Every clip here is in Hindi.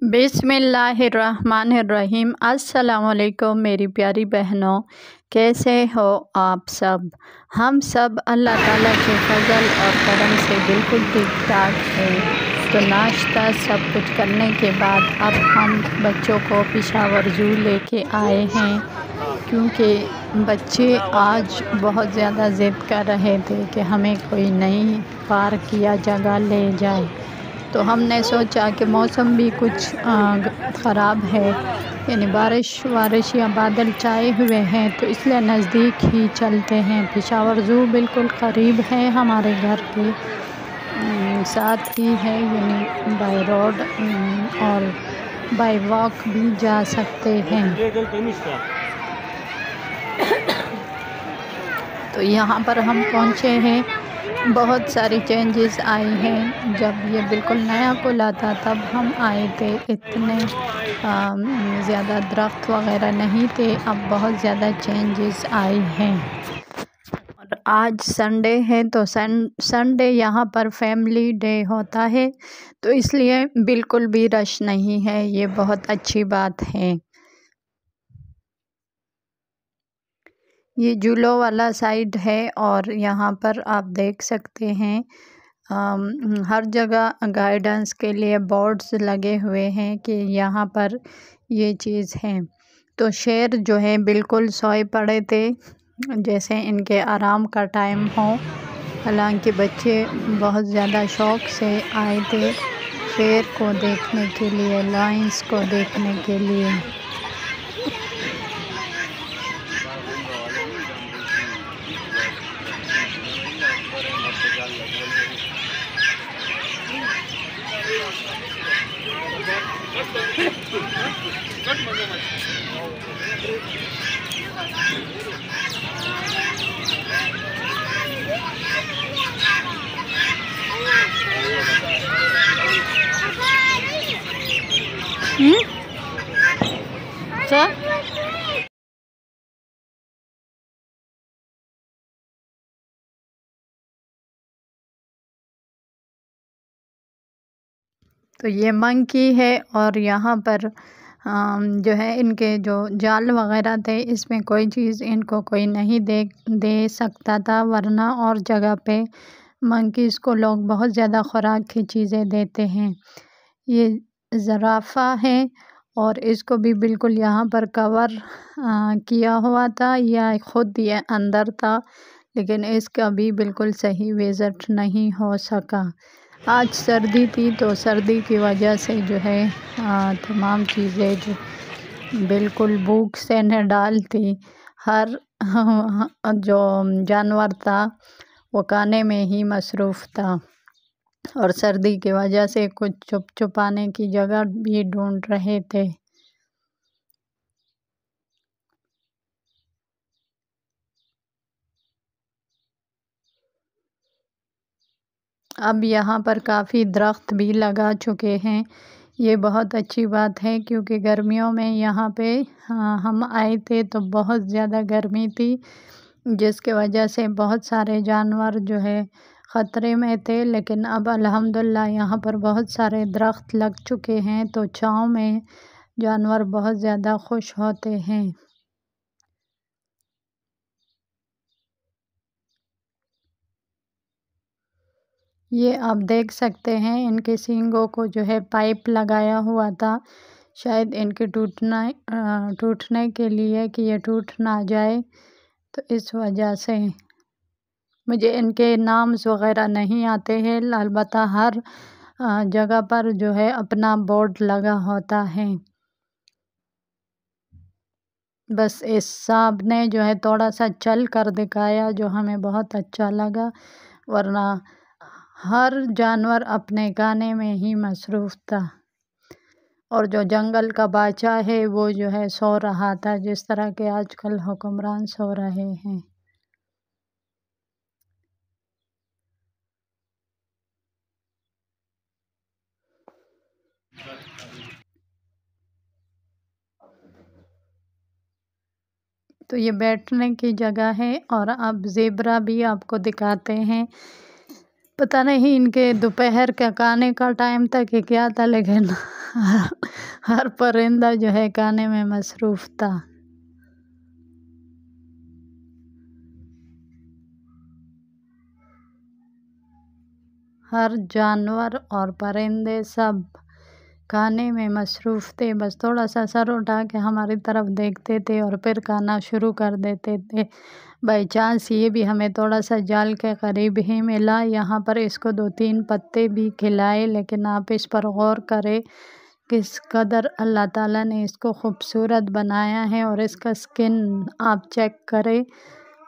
बिस्मिल्लाहिर्रहमानिर्रहीम। अस्सलामुअलैकुम मेरी प्यारी बहनों, कैसे हो आप सब। हम सब अल्लाह ताला के फजल और करम से बिल्कुल ठीक ठाक हैं। तो नाश्ता सब कुछ करने के बाद अब हम बच्चों को पेशावर ज़ू लेके आए हैं, क्योंकि बच्चे आज बहुत ज़्यादा ज़िद कर रहे थे कि हमें कोई नई पार्क या जगह ले जाए। तो हमने सोचा कि मौसम भी कुछ ख़राब है, यानी बारिश या बादल छाए हुए हैं, तो इसलिए नज़दीक ही चलते हैं। पेशावर ज़ू बिल्कुल क़रीब है, हमारे घर के साथ ही है, यानी बाय रोड और बाय वॉक भी जा सकते हैं। तो यहाँ पर हम पहुँचे हैं। बहुत सारी चेंजेस आई हैं। जब ये बिल्कुल नया खुला था तब हम आए थे, इतने ज़्यादा दरख्त वगैरह नहीं थे। अब बहुत ज़्यादा चेंजेस आई हैं। और आज संडे है, तो संडे यहाँ पर फैमिली डे होता है, तो इसलिए बिल्कुल भी रश नहीं है। ये बहुत अच्छी बात है। ये झूलों वाला साइड है और यहाँ पर आप देख सकते हैं हर जगह गाइडेंस के लिए बोर्ड्स लगे हुए हैं कि यहाँ पर ये चीज़ है। तो शेर जो है बिल्कुल सोए पड़े थे, जैसे इनके आराम का टाइम हो। हालांकि बच्चे बहुत ज़्यादा शौक़ से आए थे शेर को देखने के लिए, लायंस को देखने के लिए। सर तो ये मंकी है और यहाँ पर जो है इनके जो जाल वगैरह थे, इसमें कोई चीज़ इनको कोई नहीं दे सकता था, वरना और जगह पे मंकीज़ को लोग बहुत ज़्यादा खुराक की चीज़ें देते हैं। ये ज़राफ़ा है और इसको भी बिल्कुल यहाँ पर कवर किया हुआ था, या ख़ुद ये अंदर था, लेकिन इसका भी बिल्कुल सही विज़िट नहीं हो सका। आज सर्दी थी, तो सर्दी की वजह से जो है तमाम चीज़ें जो बिल्कुल भूख से निडाल थी। हर जो जानवर था वो खाने में ही मसरूफ़ था, और सर्दी की वजह से कुछ छुपाने की जगह भी ढूंढ रहे थे। अब यहाँ पर काफ़ी दरख्त भी लगा चुके हैं। ये बहुत अच्छी बात है, क्योंकि गर्मियों में यहाँ पे हम आए थे तो बहुत ज़्यादा गर्मी थी, जिसके वजह से बहुत सारे जानवर जो है ख़तरे में थे। लेकिन अब अल्हम्दुलिल्लाह यहाँ पर बहुत सारे दरख्त लग चुके हैं, तो छाँव में जानवर बहुत ज़्यादा खुश होते हैं। ये आप देख सकते हैं, इनके सींगों को जो है पाइप लगाया हुआ था, शायद इनके टूटने के लिए, कि ये टूट ना जाए, तो इस वजह से। मुझे इनके नाम्स वग़ैरह नहीं आते हैं, अलबत्ता हर जगह पर जो है अपना बोर्ड लगा होता है। बस इस सांप ने जो है थोड़ा सा चल कर दिखाया, जो हमें बहुत अच्छा लगा, वरना हर जानवर अपने गाने में ही मसरूफ़ था। और जो जंगल का बादशाह है वो जो है सो रहा था, जिस तरह के आजकल हुक्मरान सो रहे हैं। तो ये बैठने की जगह है, और अब ज़ेब्रा भी आपको दिखाते हैं। पता नहीं इनके दोपहर का खाने का टाइम था कि क्या था, लेकिन हर परिंदा जो है खाने में मसरूफ़ था। हर जानवर और परिंदे सब खाने में मसरूफ़ थे। बस थोड़ा सा सर उठा के हमारी तरफ देखते थे और फिर खाना शुरू कर देते थे। बाई चांस ये भी हमें थोड़ा सा जाल के करीब ही मिला। यहाँ पर इसको 2-3 पत्ते भी खिलाए, लेकिन आप इस पर गौर करें किस कदर अल्लाह ताला ने इसको खूबसूरत बनाया है। और इसका स्किन आप चेक करें,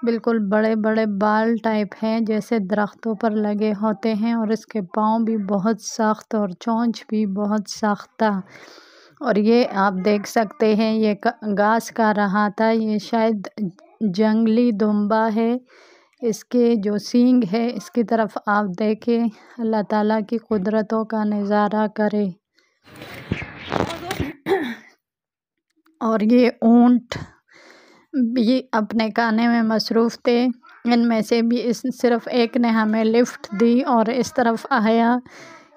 बिल्कुल बड़े बड़े बाल टाइप हैं जैसे दरख्तों पर लगे होते हैं। और इसके पाँव भी बहुत सख्त और चोंच भी बहुत सख्त था। और ये आप देख सकते हैं ये घास खा रहा था। ये शायद जंगली दुम्बा है। इसके जो सींग है इसकी तरफ आप देखें, अल्लाह ताला की कुदरतों का नज़ारा करें। और ये ऊंट भी अपने खाने में मसरूफ़ थे। इनमें से भी इस सिर्फ़ एक ने हमें लिफ्ट दी और इस तरफ आया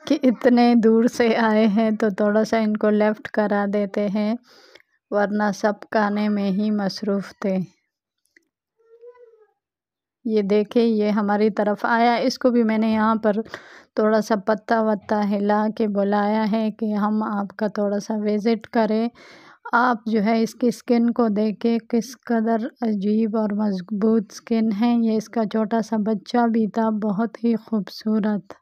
कि इतने दूर से आए हैं तो थोड़ा सा इनको लेफ़्ट करा देते हैं, वरना सब खाने में ही मसरूफ़ थे। ये देखें, ये हमारी तरफ आया। इसको भी मैंने यहाँ पर थोड़ा सा पत्ता वत्ता हिला के बुलाया है कि हम आपका थोड़ा सा विज़िट करें। आप जो है इसकी स्किन को देखें, किस कदर अजीब और मज़बूत स्किन है। ये इसका छोटा सा बच्चा भी था, बहुत ही खूबसूरत।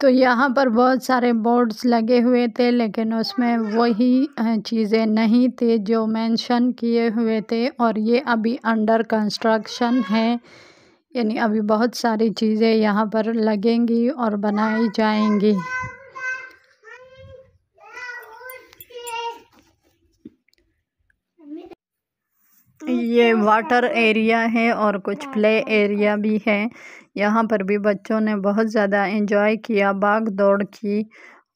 तो यहाँ पर बहुत सारे बोर्ड्स लगे हुए थे, लेकिन उसमें वही चीज़ें नहीं थे जो मेंशन किए हुए थे। और ये अभी अंडर कंस्ट्रक्शन है, यानी अभी बहुत सारी चीज़ें यहाँ पर लगेंगी और बनाई जाएंगी। ये वाटर एरिया है और कुछ प्ले एरिया भी है। यहाँ पर भी बच्चों ने बहुत ज़्यादा एंजॉय किया, भाग दौड़ की।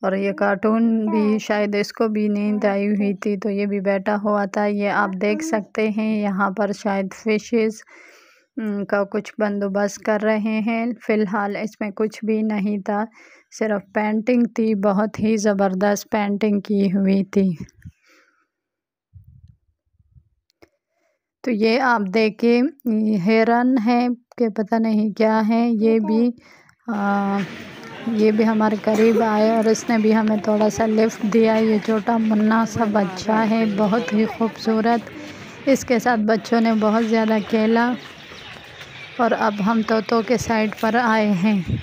और ये कार्टून भी शायद इसको भी नींद आई हुई थी तो ये भी बैठा हुआ था। ये आप देख सकते हैं यहाँ पर शायद फिशेस का कुछ बंदोबस्त कर रहे हैं। फ़िलहाल इसमें कुछ भी नहीं था, सिर्फ पेंटिंग थी, बहुत ही ज़बरदस्त पेंटिंग की हुई थी। तो ये आप देखें, हिरन है कि पता नहीं क्या है। ये भी हमारे करीब आए और इसने भी हमें थोड़ा सा लिफ्ट दिया। ये छोटा मुन्ना सा बच्चा है, बहुत ही खूबसूरत। इसके साथ बच्चों ने बहुत ज़्यादा खेला। और अब हम तोतों के साइड पर आए हैं।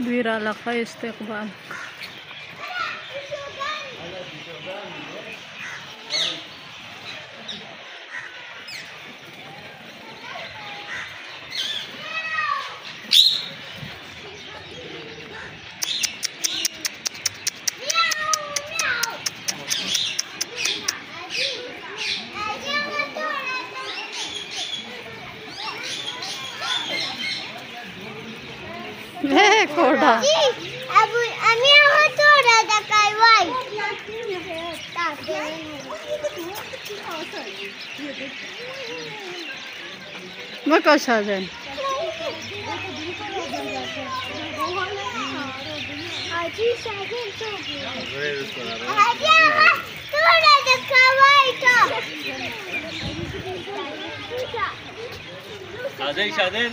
वीरा लखा इस्तेक़बाल। कोड़ा मैं कैसा जाए शादे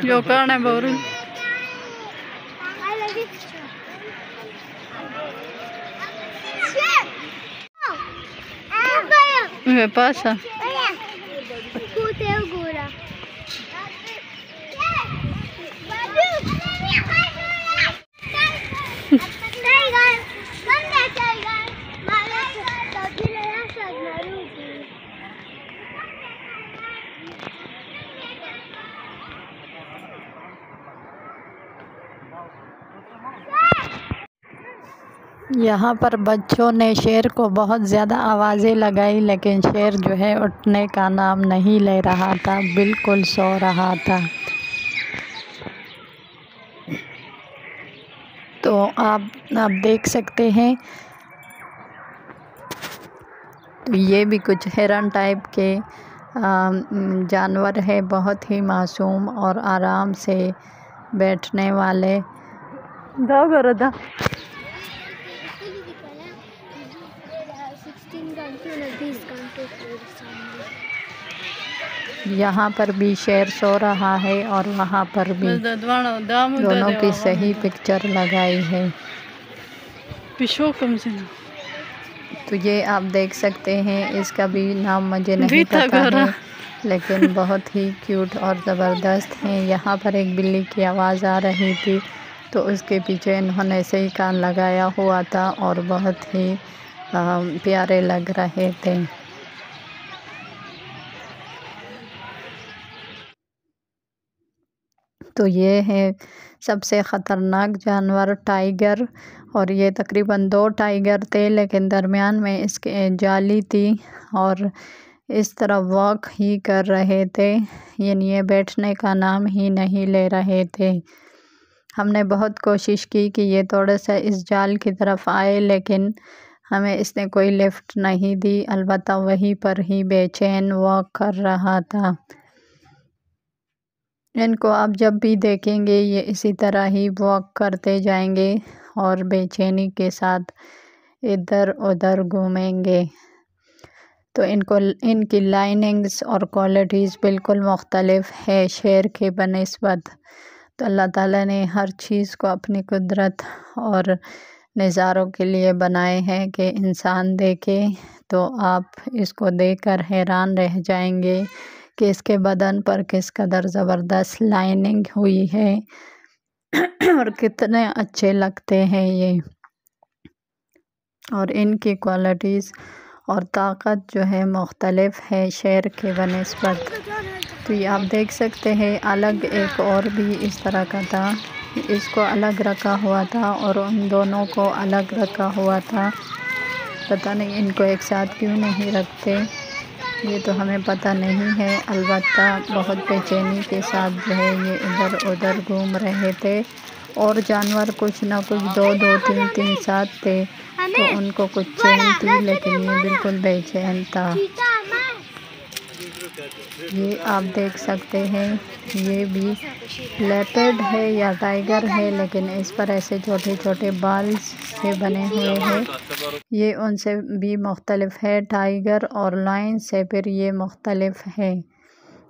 Yo carne boru. ¿Qué pasa? यहाँ पर बच्चों ने शेर को बहुत ज़्यादा आवाज़ें लगाई, लेकिन शेर जो है उठने का नाम नहीं ले रहा था, बिल्कुल सो रहा था। तो आप देख सकते हैं। तो ये भी कुछ हिरन टाइप के जानवर है, बहुत ही मासूम और आराम से बैठने वाले। यहाँ पर भी शेर सो रहा है और वहाँ पर भी, दोनों की सही पिक्चर लगाई है। तो ये आप देख सकते हैं, इसका भी नाम मुझे नहीं पता है, लेकिन बहुत ही क्यूट और ज़बरदस्त हैं। यहाँ पर एक बिल्ली की आवाज़ आ रही थी, तो उसके पीछे इन्होंने सही कान लगाया हुआ था और बहुत ही प्यारे लग रहे थे। तो ये है सबसे ख़तरनाक जानवर टाइगर, और ये तकरीबन 2 टाइगर थे, लेकिन दरमियान में इसके जाली थी और इस तरह वॉक ही कर रहे थे, यानी ये बैठने का नाम ही नहीं ले रहे थे। हमने बहुत कोशिश की कि ये थोड़ा सा इस जाल की तरफ आए, लेकिन हमें इसने कोई लिफ्ट नहीं दी, अलबत्ता वहीं पर ही बेचैन वॉक कर रहा था। इनको आप जब भी देखेंगे ये इसी तरह ही वॉक करते जाएंगे और बेचैनी के साथ इधर उधर घूमेंगे। तो इनकी लाइनिंग्स और क्वालिटीज़ बिल्कुल मुख्तलिफ है शेर के बनिस्बत। तो अल्लाह ताला ने हर चीज़ को अपनी कुदरत और नज़ारों के लिए बनाए हैं कि इंसान देखे तो आप इसको देखकर हैरान रह जाएंगे कि इसके बदन पर किस कदर ज़बरदस्त लाइनिंग हुई है और कितने अच्छे लगते हैं ये। और इनकी क्वालिटीज़ और ताकत जो है मुख्तलिफ है शेर के बनिस्बत। तो ये आप देख सकते हैं, अलग एक और भी इस तरह का था, इसको अलग रखा हुआ था और उन दोनों को अलग रखा हुआ था। पता नहीं इनको एक साथ क्यों नहीं रखते, ये तो हमें पता नहीं है। अलबत्ता बहुत बेचैनी के साथ जो है ये इधर उधर घूम रहे थे, और जानवर कुछ ना कुछ 2-2, 3-3 साथ थे, तो उनको कुछ चैन थी, लेकिन ये बिल्कुल बेचैन था। ये आप देख सकते हैं, ये भी लेपर्ड है या टाइगर है, लेकिन इस पर ऐसे छोटे छोटे बाल से बने हुए हैं। ये उनसे भी मुख्तलिफ है, टाइगर और लायन से फिर ये मुख्तलिफ है।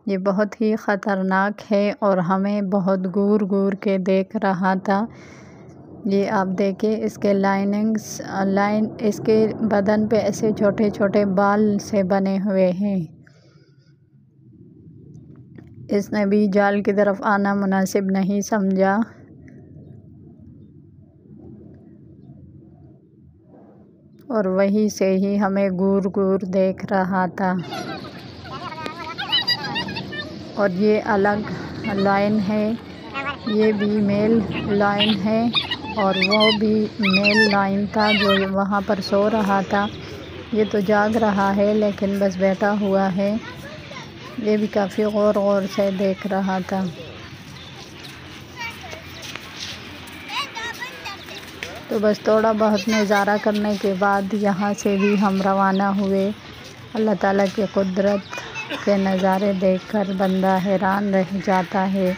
ये बहुत ही ख़तरनाक है और हमें बहुत घूर घूर के देख रहा था। ये आप देखें, इसके इसके बदन पे ऐसे छोटे छोटे बाल से बने हुए हैं। इसने भी जाल की तरफ आना मुनासिब नहीं समझा। और वहीं से ही हमें घूर घूर देख रहा था। और ये अलग लाइन है, ये भी मेल लाइन है, और वो भी मेल लाइन था जो वहाँ पर सो रहा था। ये तो जाग रहा है, लेकिन बस बैठा हुआ है। ये भी काफ़ी गौर गौर से देख रहा था। तो बस थोड़ा बहुत नज़ारा करने के बाद यहाँ से भी हम रवाना हुए। अल्लाह ताला की कुदरत के नज़ारे देखकर बंदा हैरान रह जाता है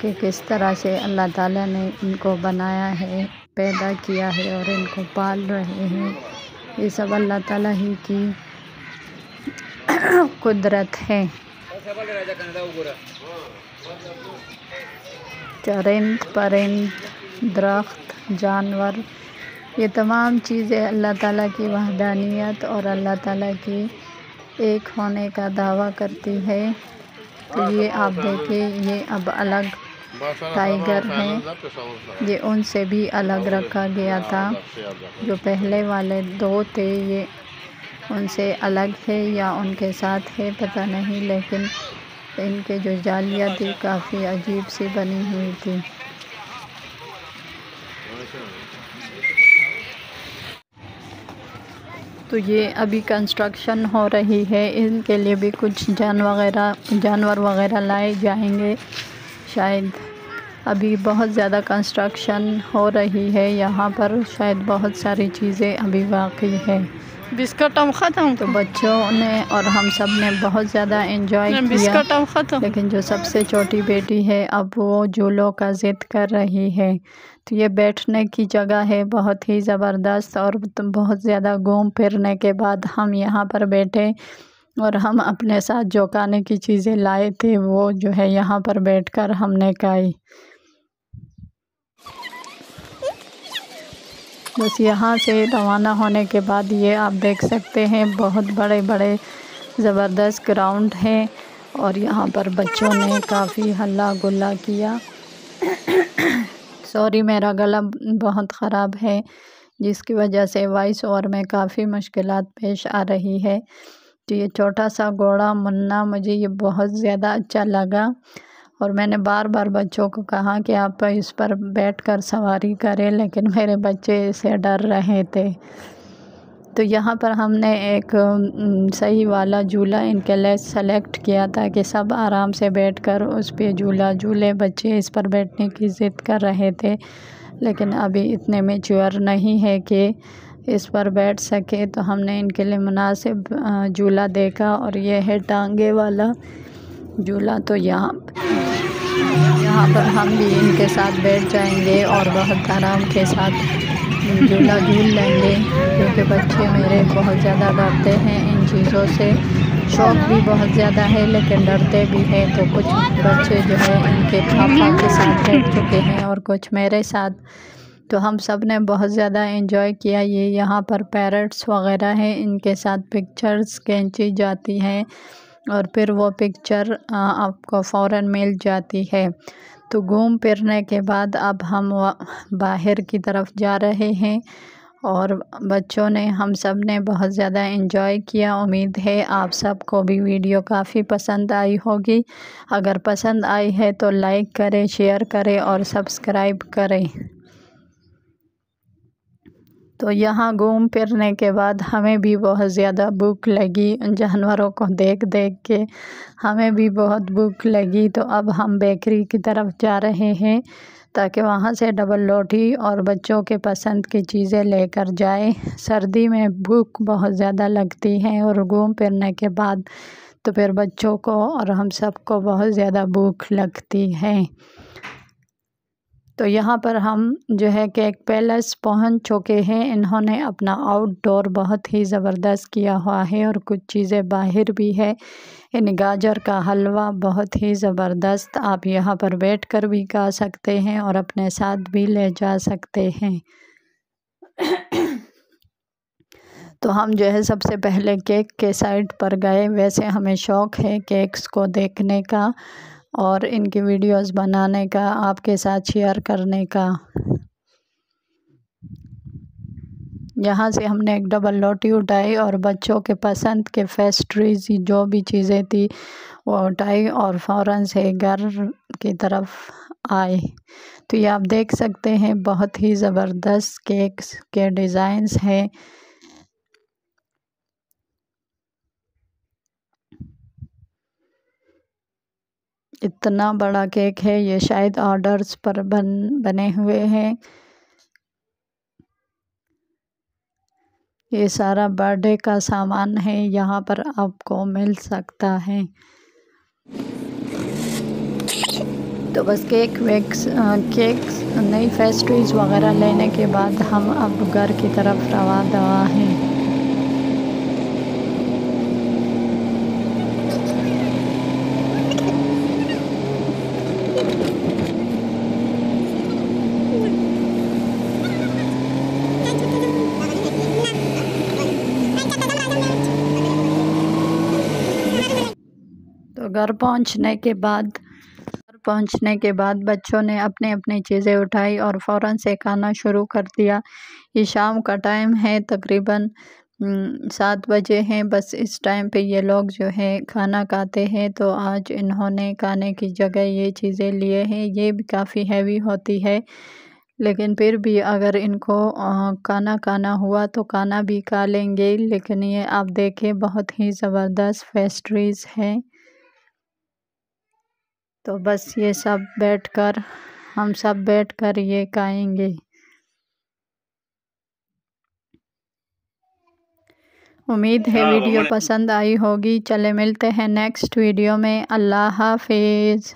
कि किस तरह से अल्लाह ताला ने इनको बनाया है, पैदा किया है और इनको पाल रहे हैं। ये सब अल्लाह ताला ही की कुदरत है। चरिंद परिंद दरख्त जानवर, ये तमाम चीज़ें अल्लाह ताला की वहदानियत और अल्लाह ताला की एक होने का दावा करती है। तो ये आप देखिए, ये अब अलग टाइगर हैं, ये उनसे भी अलग रखा गया था। जो पहले वाले दो थे ये उनसे अलग है या उनके साथ है पता नहीं, लेकिन इनके जो जालियाँ थी काफ़ी अजीब सी बनी हुई थी। तो ये अभी कंस्ट्रक्शन हो रही है, इनके लिए भी कुछ जानवर वगैरह लाए जाएंगे शायद। अभी बहुत ज़्यादा कंस्ट्रक्शन हो रही है यहाँ पर, शायद बहुत सारी चीज़ें अभी बाकी है। बिस्कुट हम ख़त्म। तो बच्चों ने और हम सब ने बहुत ज़्यादा एंजॉय किया, बिस्कुट हम ख़त्म। लेकिन जो सबसे छोटी बेटी है अब वो झूलों का ज़िद कर रही है। तो ये बैठने की जगह है बहुत ही ज़बरदस्त, और बहुत ज़्यादा घूम फिरने के बाद हम यहाँ पर बैठे और हम अपने साथ जो खाने की चीज़ें लाए थे वो जो है यहाँ पर बैठकर हमने खाई। बस यहाँ से रवाना होने के बाद ये आप देख सकते हैं बहुत बड़े बड़े ज़बरदस्त ग्राउंड हैं, और यहाँ पर बच्चों ने काफ़ी हल्ला गुल्ला किया। सॉरी, मेरा गला बहुत ख़राब है जिसकी वजह से वॉइस ओवर में काफ़ी मुश्किलात पेश आ रही है। तो ये छोटा सा घोड़ा मुन्ना मुझे ये बहुत ज़्यादा अच्छा लगा, और मैंने बार बार बच्चों को कहा कि आप इस पर बैठकर सवारी करें, लेकिन मेरे बच्चे इससे डर रहे थे। तो यहाँ पर हमने एक सही वाला झूला इनके लिए सेलेक्ट किया था कि सब आराम से बैठकर उस पे झूला झूले। बच्चे इस पर बैठने की ज़िद कर रहे थे, लेकिन अभी इतने मैच्योर नहीं है कि इस पर बैठ सके, तो हमने इनके लिए मुनासिब झूला देखा, और ये है टांगे वाला झूला। तो यहाँ पर हम भी इनके साथ बैठ जाएंगे और बहुत आराम के साथ झूला झूल लेंगे, क्योंकि बच्चे मेरे बहुत ज़्यादा डरते हैं इन चीज़ों से। शौक़ भी बहुत ज़्यादा है लेकिन डरते भी हैं। तो कुछ बच्चे जो है इनके पापा के साथ बैठ चुके हैं और कुछ मेरे साथ। तो हम सब ने बहुत ज़्यादा एंजॉय किया। ये यहाँ पर पैरट्स वगैरह हैं, इनके साथ पिक्चर्स खींची जाती हैं और फिर वो पिक्चर आपको फ़ौरन मिल जाती है। तो घूम फिरने के बाद अब हम बाहर की तरफ जा रहे हैं, और बच्चों ने हम सब ने बहुत ज़्यादा एंजॉय किया। उम्मीद है आप सबको भी वीडियो काफ़ी पसंद आई होगी। अगर पसंद आई है तो लाइक करें, शेयर करें और सब्सक्राइब करें। तो यहाँ घूम फिरने के बाद हमें भी बहुत ज़्यादा भूख लगी, जानवरों को देख देख के हमें भी बहुत भूख लगी। तो अब हम बेकरी की तरफ जा रहे हैं ताकि वहाँ से डबल रोटी और बच्चों के पसंद की चीज़ें लेकर जाए। सर्दी में भूख बहुत ज़्यादा लगती है, और घूम फिरने के बाद तो फिर बच्चों को और हम सबको बहुत ज़्यादा भूख लगती है। तो यहाँ पर हम जो है केक पैलेस पहुँच चुके हैं। इन्होंने अपना आउटडोर बहुत ही ज़बरदस्त किया हुआ है, और कुछ चीज़ें बाहर भी है। इन गाजर का हलवा बहुत ही ज़बरदस्त, आप यहाँ पर बैठकर भी खा सकते हैं और अपने साथ भी ले जा सकते हैं। तो हम जो है सबसे पहले केक के साइड पर गए। वैसे हमें शौक़ है केक्स को देखने का और इनकी वीडियोस बनाने का, आपके साथ शेयर करने का। यहाँ से हमने एक डबल रोटी उठाई और बच्चों के पसंद के पेस्ट्रीज जो भी चीज़ें थी वो उठाई, और फ़ौरन से घर की तरफ आए। तो ये आप देख सकते हैं बहुत ही ज़बरदस्त केक्स के डिज़ाइंस हैं। इतना बड़ा केक है, ये शायद ऑर्डर्स पर बने हुए हैं। ये सारा बर्थडे का सामान है, यहाँ पर आपको मिल सकता है। तो बस केक्स नई पेस्ट्रीज वगैरह लेने के बाद हम अब घर की तरफ रवा दवा हैं। घर पहुंचने के बाद बच्चों ने अपनी अपनी चीज़ें उठाई और फ़ौरन से खाना शुरू कर दिया। ये शाम का टाइम है, तकरीबन 7 बजे हैं। बस इस टाइम पे ये लोग जो है खाना खाते हैं। तो आज इन्होंने खाने की जगह ये चीज़ें लिए हैं। ये भी काफ़ी हैवी होती है, लेकिन फिर भी अगर इनको खाना खाना हुआ तो खाना भी खा लेंगे। लेकिन ये आप देखें, बहुत ही ज़बरदस्त पेस्ट्रीज़ हैं। तो बस ये सब हम सब बैठकर ये खाएंगे। उम्मीद है वीडियो पसंद आई होगी। चले मिलते हैं नेक्स्ट वीडियो में। अल्लाह हाफिज़।